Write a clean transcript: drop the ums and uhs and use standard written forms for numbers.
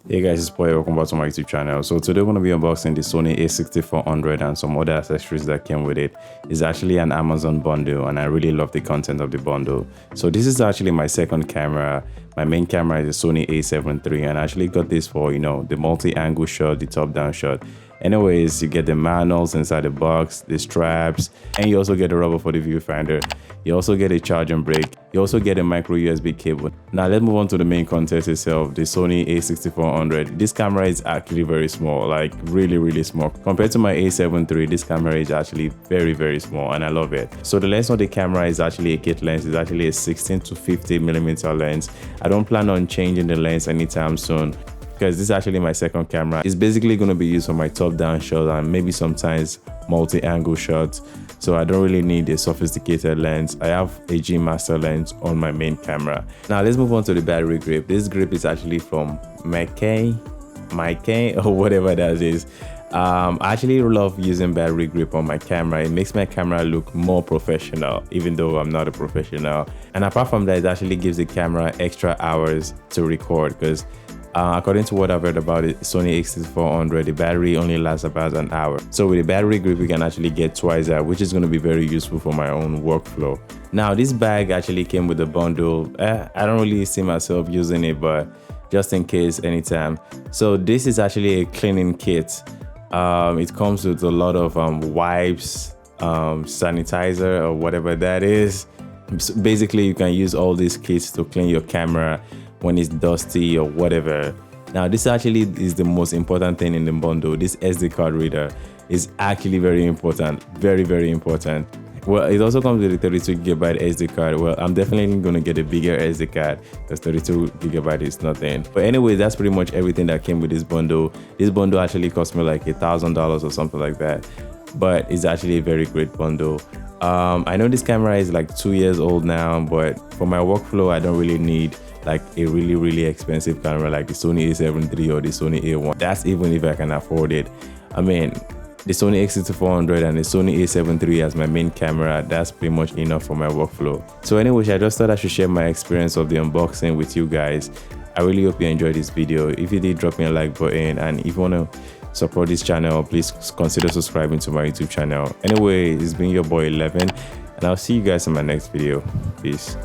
Hey guys, it's Boy. Welcome back to my YouTube channel. So today we're going to be unboxing the Sony a6400 and some other accessories that came with it. It's actually an Amazon bundle and I really love the content of the bundle. So this is actually my second camera. My main camera is a Sony a7 III and I actually got this for, the multi-angle shot, the top-down shot. Anyways, you get the manuals inside the box, the straps, and you also get a rubber for the viewfinder. You also get a charging brick. You also get a micro USB cable. Now let's move on to the main content itself, the Sony a6400. This camera is actually very small, like really small. Compared to my a7 III, this camera is actually very small and I love it. So the lens of the camera is actually a kit lens. It's actually a 16 to 50mm lens. I don't plan on changing the lens anytime soon, because this is actually my second camera. It's basically going to be used for my top-down shot and maybe sometimes multi-angle shots. So I don't really need a sophisticated lens. I have a G Master lens on my main camera. Now let's move on to the battery grip. This grip is actually from Mikey or whatever that is. I actually love using battery grip on my camera. It makes my camera look more professional, even though I'm not a professional. And apart from that, it actually gives the camera extra hours to record, because according to what I've read about it, Sony a6400, the battery only lasts about an hour. So with the battery grip, you can actually get twice that, which is going to be very useful for my own workflow. Now, this bag actually came with a bundle. I don't really see myself using it, but just in case, anytime. So this is actually a cleaning kit. It comes with a lot of wipes, sanitizer, or whatever that is. So basically, you can use all these kits to clean your camera when it's dusty or whatever. Now this actually is the most important thing in the bundle. This SD card reader is actually very important, very important. Well, it also comes with a 32GB SD card. Well, I'm definitely going to get a bigger SD card because 32GB is nothing. But anyway, that's pretty much everything that came with this bundle. This bundle actually cost me like $1,000 or something like that, but it's actually a very great bundle. I know this camera is like 2 years old now, but for my workflow, I don't really need like a really expensive camera like the Sony a7 III or the Sony a1. That's even if I can afford it. I mean, the Sony a6400 and the Sony a7 III as my main camera, that's pretty much enough for my workflow. So anyways, I just thought I should share my experience of the unboxing with you guys. I really hope you enjoyed this video. If you did, drop me a like button, and if you want to support this channel, please consider subscribing to my YouTube channel. Anyway, it's been your boy 11, and I'll see you guys in my next video. Peace.